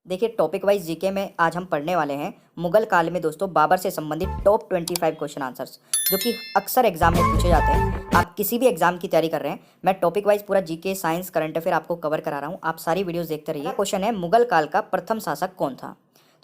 देखिए topic wise GK में आज हम पढ़ने वाले हैं मुगल काल में दोस्तों बाबर से संबंधित टॉप 25 क्वेश्चन आंसर्स जो कि अक्सर एग्जाम में पूछे जाते हैं। आप किसी भी एग्जाम की तैयारी कर रहे हैं, मैं टॉपिक वाइज पूरा जीके साइंस करंट अफेयर आपको कवर करा रहा हूँ। आप सारी वीडियोस देखते रहिए। क्वेश्चन है मुगल काल का प्रथम शासक कौन था।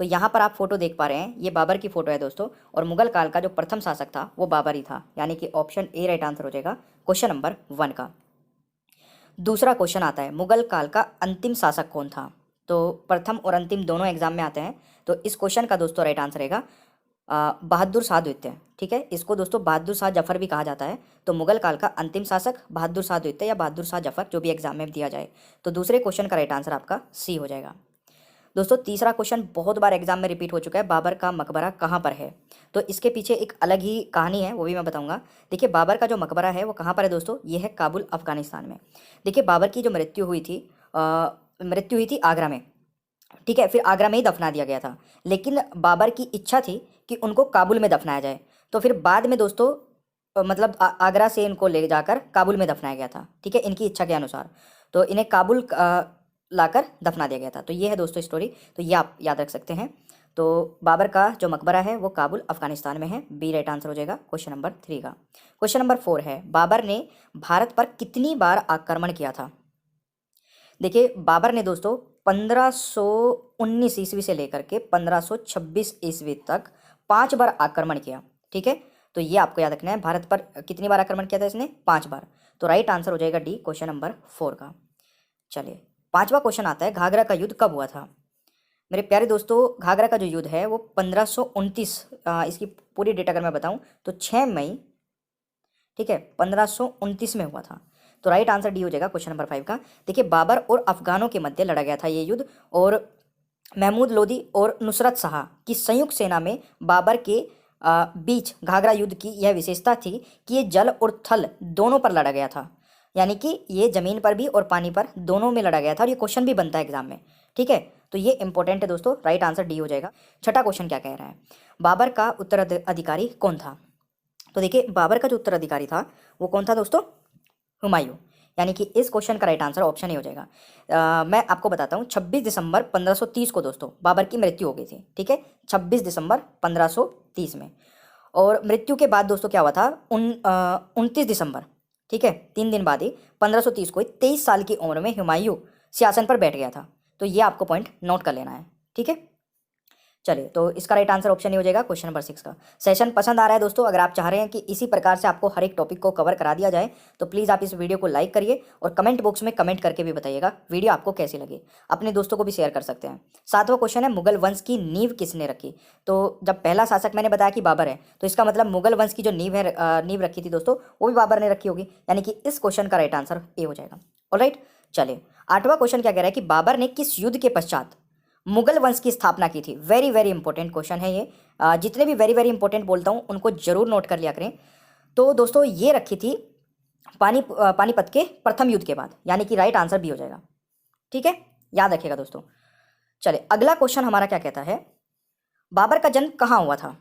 तो यहाँ पर आप फोटो देख पा रहे हैं, ये बाबर की फोटो है दोस्तों। और मुगल काल का जो प्रथम शासक था वो बाबर ही था, यानी कि ऑप्शन ए राइट आंसर हो जाएगा क्वेश्चन नंबर 1 का। दूसरा क्वेश्चन आता है मुगल काल का अंतिम शासक कौन था। तो प्रथम और अंतिम दोनों एग्जाम में आते हैं। तो इस क्वेश्चन का दोस्तों राइट आंसर रहेगा बहादुर शाह द्वितीय। ठीक है, इसको दोस्तों बहादुर शाह जफर भी कहा जाता है। तो मुगल काल का अंतिम शासक बहादुर शाह द्वितीय या बहादुर शाह जफर, जो भी एग्जाम में दिया जाए। तो दूसरे क्वेश्चन का राइट आंसर आपका सी हो जाएगा। दोस्तों तीसरा क्वेश्चन बहुत बार एग्जाम में रिपीट हो चुका है, बाबर का मकबरा कहाँ पर है। तो इसके पीछे एक अलग ही कहानी है, वो भी मैं बताऊंगा। देखिए बाबर का जो मकबरा है वो कहाँ पर है दोस्तों, ये है काबुल अफगानिस्तान में। देखिए बाबर की जो मृत्यु हुई थी आगरा में। ठीक है, फिर आगरा में ही दफना दिया गया था, लेकिन बाबर की इच्छा थी कि उनको काबुल में दफनाया जाए। तो फिर बाद में दोस्तों मतलब आगरा से इनको ले जाकर काबुल में दफनाया गया था। ठीक है, इनकी इच्छा के अनुसार। तो इन्हें काबुल लाकर दफना दिया गया था। तो ये है दोस्तों स्टोरी, तो ये आप याद रख सकते हैं। तो बाबर का जो मकबरा है वो काबुल अफगानिस्तान में है, बी राइट आंसर हो जाएगा क्वेश्चन नंबर 3 का। क्वेश्चन नंबर 4 है बाबर ने भारत पर कितनी बार आक्रमण किया था। देखिए बाबर ने दोस्तों 1519 ईस्वी से लेकर के 1526 ईस्वी तक 5 बार आक्रमण किया। ठीक है, तो ये आपको याद रखना है, भारत पर कितनी बार आक्रमण किया था इसने, 5 बार। तो राइट आंसर हो जाएगा डी क्वेश्चन नंबर 4 का। चलिए पांचवा क्वेश्चन आता है घाघरा का युद्ध कब हुआ था। मेरे प्यारे दोस्तों घाघरा का जो युद्ध है वो 1529, इसकी पूरी डेट अगर मैं बताऊं तो 6 मई, ठीक है, 1529 में हुआ था। तो राइट आंसर डी हो जाएगा क्वेश्चन नंबर 5 का। देखिए बाबर और अफगानों के मध्य लड़ा गया था ये युद्ध, और महमूद लोदी और नुसरत शाह की संयुक्त सेना में बाबर के बीच घाघरा युद्ध की यह विशेषता थी कि ये जल और थल दोनों पर लड़ा गया था, यानी कि ये जमीन पर भी और पानी पर दोनों में लड़ा गया था। और ये क्वेश्चन भी बनता है एग्जाम में। ठीक है, तो ये इंपॉर्टेंट है दोस्तों, राइट आंसर डी हो जाएगा। छठा क्वेश्चन क्या कह रहा है, बाबर का उत्तराधिकारी कौन था। तो देखिए बाबर का जो उत्तराधिकारी था वो कौन था दोस्तों, हुमायूं। यानी कि इस क्वेश्चन का राइट आंसर ऑप्शन ही हो जाएगा। मैं आपको बताता हूँ 26 दिसंबर 1530 को दोस्तों बाबर की मृत्यु हो गई थी। ठीक है, 26 दिसंबर 1530 में। और मृत्यु के बाद दोस्तों क्या हुआ था, 29 दिसंबर, ठीक है, 3 दिन बाद ही 1530 को 23 साल की उम्र में हुमायूं सिंहासन पर बैठ गया था। तो ये आपको पॉइंट नोट कर लेना है। ठीक है, चलिए तो इसका राइट आंसर ऑप्शन ही हो जाएगा क्वेश्चन नंबर 6 का। सेशन पसंद आ रहा है दोस्तों, अगर आप चाह रहे हैं कि इसी प्रकार से आपको हर एक टॉपिक को कवर करा दिया जाए तो प्लीज़ आप इस वीडियो को लाइक करिए और कमेंट बॉक्स में कमेंट करके भी बताइएगा वीडियो आपको कैसी लगी। अपने दोस्तों को भी शेयर कर सकते हैं। 7वां क्वेश्चन है मुगल वंश की नींव किसने रखी। तो जब पहला शासक मैंने बताया कि बाबर है, तो इसका मतलब मुगल वंश की जो नींव है, नींव रखी थी दोस्तों, वो भी बाबर ने रखी होगी, यानी कि इस क्वेश्चन का राइट आंसर ए हो जाएगा। ऑलराइट, चलिए 8वां क्वेश्चन क्या कह रहा है कि बाबर ने किस युद्ध के पश्चात मुगल वंश की स्थापना की थी। वेरी वेरी इंपॉर्टेंट क्वेश्चन है ये। जितने भी वेरी वेरी इंपॉर्टेंट बोलता हूँ उनको जरूर नोट कर लिया करें। तो दोस्तों ये रखी थी पानीपत के प्रथम युद्ध के बाद, यानी कि राइट आंसर भी हो जाएगा। ठीक है, याद रखिएगा दोस्तों। चलिए अगला क्वेश्चन हमारा क्या कहता है, बाबर का जन्म कहाँ हुआ था।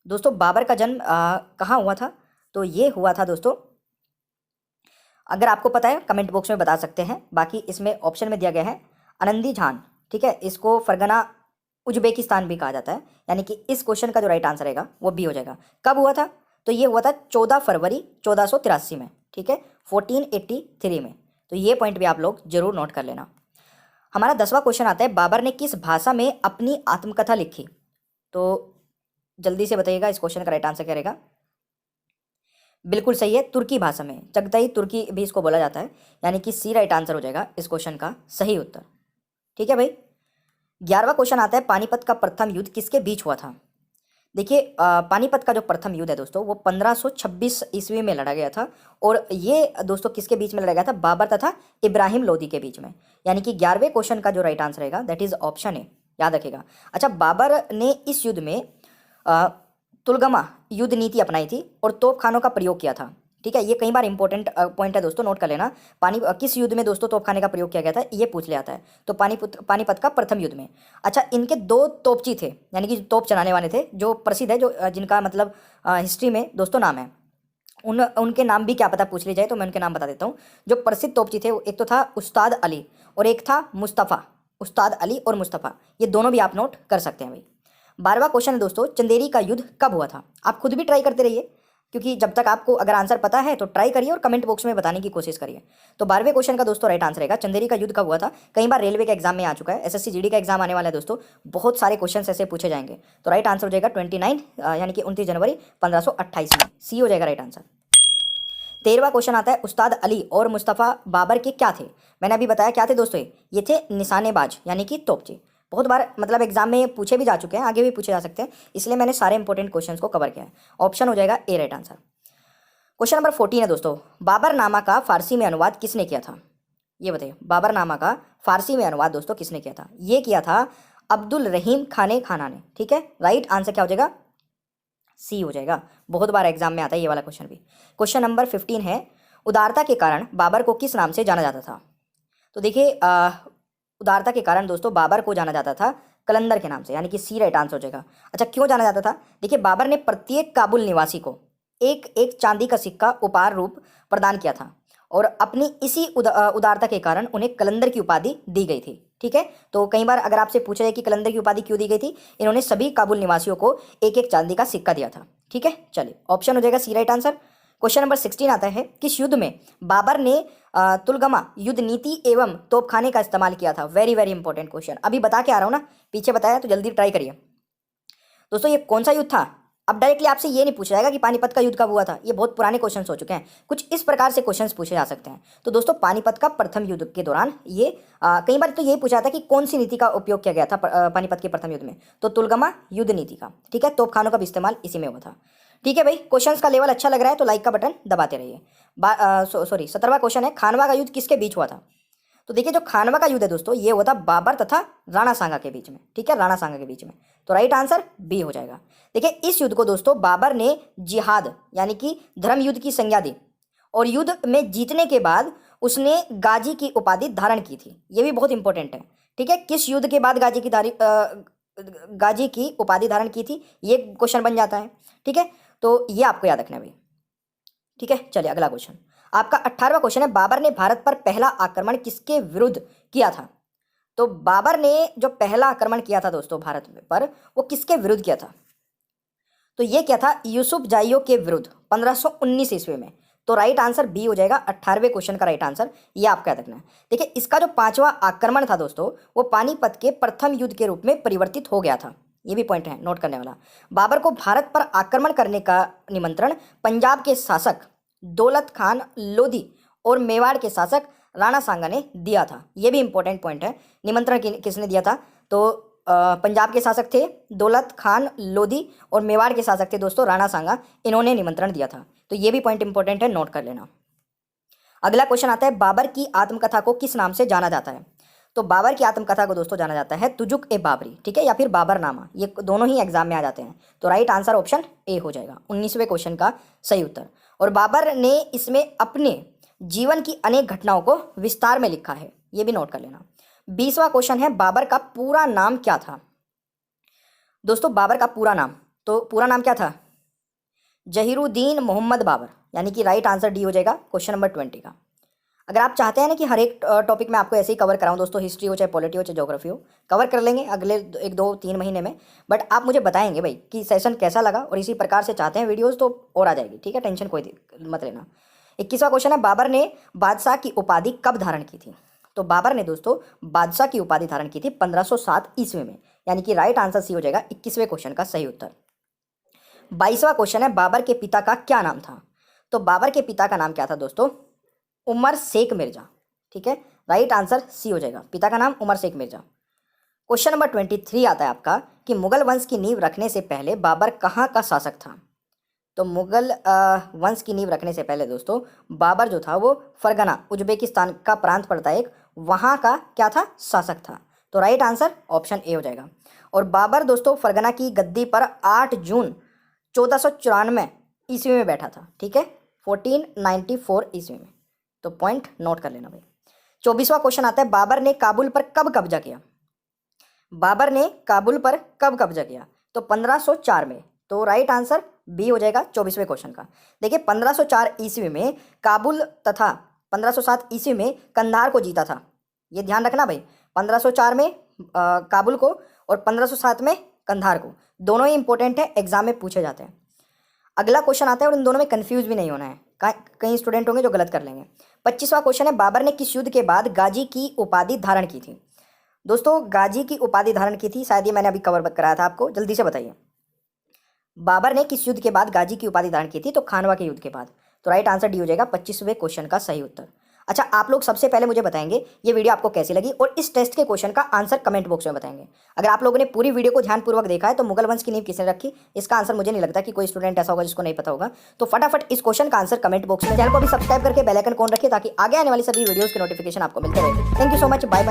दोस्तों बाबर का जन्म कहाँ हुआ था, तो ये हुआ था दोस्तों, अगर आपको पता है कमेंट बॉक्स में बता सकते हैं, बाकी इसमें ऑप्शन में दिया गया है आनंदी झान। ठीक है, इसको फरगना उज्बेकिस्तान भी कहा जाता है, यानी कि इस क्वेश्चन का जो राइट आंसर रहेगा वो भी हो जाएगा। कब हुआ था, तो ये हुआ था 14 फरवरी 1483 में। ठीक है, 1483 में। तो ये पॉइंट भी आप लोग जरूर नोट कर लेना। हमारा 10वां क्वेश्चन आता है बाबर ने किस भाषा में अपनी आत्मकथा लिखी। तो जल्दी से बताइएगा इस क्वेश्चन का राइट आंसर क्या रहेगा। बिल्कुल सही है, तुर्की भाषा में, चगताई तुर्की भी इसको बोला जाता है, यानी कि सी राइट आंसर हो जाएगा इस क्वेश्चन का सही उत्तर। ठीक है भाई, 11वां क्वेश्चन आता है पानीपत का प्रथम युद्ध किसके बीच हुआ था। देखिए पानीपत का जो प्रथम युद्ध है दोस्तों वो 1526 ईस्वी में लड़ा गया था, और ये दोस्तों किसके बीच में लड़ा गया था, बाबर तथा इब्राहिम लोदी के बीच में। यानी कि 11वें क्वेश्चन का जो राइट आंसर रहेगा दैट इज ऑप्शन ए, याद रखिएगा। अच्छा, बाबर ने इस युद्ध में तुलगमा युद्ध नीति अपनाई थी और तोपखानों का प्रयोग किया था। ठीक है, ये कई बार इंपॉर्टेंट पॉइंट है दोस्तों, नोट कर लेना। किस युद्ध में दोस्तों तोपखाने का प्रयोग किया गया था, ये पूछ लिया जाता है। तो पानीपत का प्रथम युद्ध में। अच्छा, इनके 2 तोपची थे, यानी कि तोप चलाने वाले थे, जो प्रसिद्ध है, जो जिनका मतलब हिस्ट्री में दोस्तों नाम है। उनके नाम भी क्या पता पूछ ली जाए, तो मैं उनके नाम बता देता हूँ। जो प्रसिद्ध तोपची थे, एक तो था उस्ताद अली और एक था मुस्तफ़ा। उस्ताद अली और मुस्तफ़ा, ये दोनों भी आप नोट कर सकते हैं भाई। 12वां क्वेश्चन है दोस्तों, चंदेरी का युद्ध कब हुआ था? आप खुद भी ट्राई करते रहिए, क्योंकि जब तक आपको अगर आंसर पता है तो ट्राई करिए और कमेंट बॉक्स में बताने की कोशिश करिए। तो 12वें क्वेश्चन का दोस्तों राइट आंसर रहेगा चंदेरी का युद्ध कब हुआ था। कई बार रेलवे के एग्जाम में आ चुका है, एसएससी जीडी का एग्जाम आने वाला है दोस्तों, बहुत सारे क्वेश्चन ऐसे पूछे जाएंगे। तो राइट आंसर हो जाएगा 29 यानी कि 29 जनवरी 1528 में, सी हो जाएगा राइट आंसर। 13वां क्वेश्चन आता है, उस्ताद अली और मुस्तफ़ा बाबर के क्या थे? मैंने अभी बताया क्या थे दोस्तों, ये थे निशानेबाज यानी कि तोपचे। बहुत बार मतलब एग्जाम में पूछे भी जा चुके हैं, आगे भी पूछे जा सकते हैं, इसलिए मैंने सारे इंपॉर्टेंट क्वेश्चंस को कवर किया है। ऑप्शन हो जाएगा ए राइट आंसर। क्वेश्चन नंबर 14 है दोस्तों, बाबरनामा का फारसी में अनुवाद किसने किया था? ये बताइए, बाबरनामा का फारसी में अनुवाद दोस्तों किसने किया था? ये किया था अब्दुल रहीम खाने खाना ने। ठीक है, राइट आंसर क्या हो जाएगा? सी हो जाएगा। बहुत बार एग्जाम में आता है ये वाला क्वेश्चन भी। क्वेश्चन नंबर 15 है, उदारता के कारण बाबर को किस नाम से जाना जाता था? तो देखिए उदारता के कारण दोस्तों बाबर को जाना जाता था कलंदर के नाम से, यानी कि सी राइट आंसर हो जाएगा। अच्छा, क्यों जाना जाता था? देखिए बाबर ने प्रत्येक काबुल निवासी को एक एक चांदी का सिक्का उपहार रूप प्रदान किया था, और अपनी इसी उदारता के कारण उन्हें कलंदर की उपाधि दी गई थी। ठीक है, तो कई बार अगर आपसे पूछा जाए कि कलंदर की उपाधि क्यों दी गई थी, इन्होंने सभी काबुल निवासियों को एक एक चांदी का सिक्का दिया था। ठीक है, चलिए ऑप्शन हो जाएगा सी राइट आंसर। क्वेश्चन नंबर 16 आता है, किस युद्ध में बाबर ने तुलगमा युद्ध नीति एवं तोपखाने का इस्तेमाल किया था? वेरी वेरी इंपॉर्टेंट क्वेश्चन, अभी बता के आ रहा हूँ ना, पीछे बताया तो जल्दी ट्राई करिए दोस्तों। ये कौन सा युद्ध था? अब डायरेक्टली आपसे ये नहीं पूछा जाएगा कि पानीपत का युद्ध कब हुआ था, ये बहुत पुराने क्वेश्चंस हो चुके हैं। कुछ इस प्रकार से क्वेश्चंस पूछे जा सकते हैं। तो दोस्तों पानीपत का प्रथम युद्ध के दौरान ये कई बार तो यही पूछा जाता है कि कौन सी नीति का उपयोग किया गया था पानीपत के प्रथम युद्ध में, तो तुलगमा युद्ध नीति का। ठीक है, तोपखानों का भी इस्तेमाल इसी में हुआ था। ठीक है भाई, क्वेश्चंस का लेवल अच्छा लग रहा है तो लाइक का बटन दबाते रहिए। 17वां क्वेश्चन है, खानवा का युद्ध किसके बीच हुआ था? तो देखिए जो खानवा का युद्ध है दोस्तों, ये हुआ था बाबर तथा राणा सांगा के बीच में। ठीक है, राणा सांगा के बीच में, तो राइट आंसर बी हो जाएगा। देखिए इस युद्ध को दोस्तों बाबर ने जिहाद यानी कि धर्म युद्ध की संज्ञा दी, और युद्ध में जीतने के बाद उसने गाजी की उपाधि धारण की थी। ये भी बहुत इंपॉर्टेंट है। ठीक है, किस युद्ध के बाद गाजी की उपाधि धारण की थी, ये क्वेश्चन बन जाता है। ठीक है, तो ये आपको याद रखना है भाई। ठीक है, चलिए अगला क्वेश्चन आपका 18वां क्वेश्चन है, बाबर ने भारत पर पहला आक्रमण किसके विरुद्ध किया था? तो बाबर ने जो पहला आक्रमण किया था दोस्तों भारत पर, वो किसके विरुद्ध किया था? तो ये क्या था? यूसुफ जाइयो के विरुद्ध 1519 ईस्वी में। तो राइट आंसर बी हो जाएगा 18वें क्वेश्चन का राइट आंसर, ये आपको याद रखना है। देखिए इसका जो 5वां आक्रमण था दोस्तों, वो पानीपत के प्रथम युद्ध के रूप में परिवर्तित हो गया था। ये भी पॉइंट है नोट करने वाला। बाबर को भारत पर आक्रमण करने का निमंत्रण पंजाब के शासक दौलत खान लोधी और मेवाड़ के शासक राणा सांगा ने दिया था। ये भी इंपॉर्टेंट पॉइंट है। निमंत्रण किसने दिया था? तो पंजाब के शासक थे दौलत खान लोधी और मेवाड़ के शासक थे दोस्तों राणा सांगा, इन्होंने निमंत्रण दिया था। तो ये भी पॉइंट इंपॉर्टेंट है, नोट कर लेना। अगला क्वेश्चन आता है, बाबर की आत्मकथा को किस नाम से जाना जाता है? तो बाबर की आत्मकथा को दोस्तों जाना जाता है तुजुक ए बाबरी। ठीक है, या फिर बाबरनामा, ये दोनों ही एग्जाम में आ जाते हैं। तो राइट आंसर ऑप्शन ए हो जाएगा 19वें क्वेश्चन का सही उत्तर। और बाबर ने इसमें अपने जीवन की अनेक घटनाओं को विस्तार में लिखा है, ये भी नोट कर लेना। 20वां क्वेश्चन है, बाबर का पूरा नाम क्या था? दोस्तों बाबर का पूरा नाम, तो पूरा नाम क्या था? जहीरुद्दीन मोहम्मद बाबर, यानी कि राइट आंसर डी हो जाएगा क्वेश्चन नंबर 20 का। अगर आप चाहते हैं ना कि हर एक टॉपिक में आपको ऐसे ही कवर कराऊं दोस्तों, हिस्ट्री हो चाहे पॉलिटी हो चाहे ज्योग्राफी हो, कवर कर लेंगे अगले 1-2-3 महीने में। बट आप मुझे बताएंगे भाई कि सेशन कैसा लगा, और इसी प्रकार से चाहते हैं वीडियोस तो और आ जाएगी। ठीक है, टेंशन कोई मत लेना। 21वां क्वेश्चन है, बाबर ने बादशाह की उपाधि कब धारण की थी? तो बाबर ने दोस्तों बादशाह की उपाधि धारण की थी 1507 ईस्वी में, यानी कि राइट आंसर सी हो जाएगा 21वें क्वेश्चन का सही उत्तर। 22वां क्वेश्चन है, बाबर के पिता का क्या नाम था? तो बाबर के पिता का नाम क्या था दोस्तों? उमर शेख मिर्जा। ठीक है, राइट आंसर सी हो जाएगा, पिता का नाम उमर शेख मिर्जा। क्वेश्चन नंबर 23 आता है आपका कि मुगल वंश की नींव रखने से पहले बाबर कहाँ का शासक था? तो मुगल वंश की नींव रखने से पहले दोस्तों बाबर जो था वो फरगना उज्बेकिस्तान का प्रांत पड़ता है एक, वहाँ का क्या था? शासक था। तो राइट आंसर ऑप्शन ए हो जाएगा। और बाबर दोस्तों फरगना की गद्दी पर 8 जून 1494 ईस्वी में बैठा था। ठीक है, 1494 ईस्वी में। तो पॉइंट नोट कर लेना भाई। 24वां क्वेश्चन आता है, बाबर ने काबुल पर कब कब्जा किया? बाबर ने काबुल पर कब कब्जा किया? तो 1504 में। तो राइट आंसर बी हो जाएगा 24वें क्वेश्चन का। देखिए 1504 ईस्वी में काबुल तथा 1507 ईस्वी में कंधार को जीता था। ये ध्यान रखना भाई, 1504 में काबुल को और 1507 में कंधार को। दोनों ही इंपॉर्टेंट है, एग्जाम में पूछे जाते हैं। अगला क्वेश्चन आता है और इन दोनों में कंफ्यूज भी नहीं होना है, कई स्टूडेंट होंगे जो गलत कर लेंगे। 25वां क्वेश्चन है, बाबर ने किस युद्ध के बाद गाजी की उपाधि धारण की थी? दोस्तों गाजी की उपाधि धारण की थी, शायद ये मैंने अभी कवर कराया था आपको, जल्दी से बताइए। बाबर ने किस युद्ध के बाद गाजी की उपाधि धारण की थी? तो खानवा के युद्ध के बाद। तो राइट आंसर डी हो जाएगा 25वें क्वेश्चन का सही उत्तर। अच्छा, आप लोग सबसे पहले मुझे बताएंगे ये वीडियो आपको कैसी लगी और इस टेस्ट के क्वेश्चन का आंसर कमेंट बॉक्स में बताएंगे। अगर आप लोगों ने पूरी वीडियो को ध्यानपूर्वक देखा है तो मुगल वंश की नींव किसने रखी, इसका आंसर मुझे नहीं लगता कि कोई स्टूडेंट ऐसा होगा जिसको नहीं पता होगा। तो फटाफट इस क्वेश्चन का आंसर कमेंट बॉक्स में। चैनल को भी सब्सक्राइब करके बेल आइकन ऑन रखिए ताकि आगे आने वाली सभी वीडियोस के नोटिफिकेशन आपको मिलते रहे। Thank you so much, bye bye.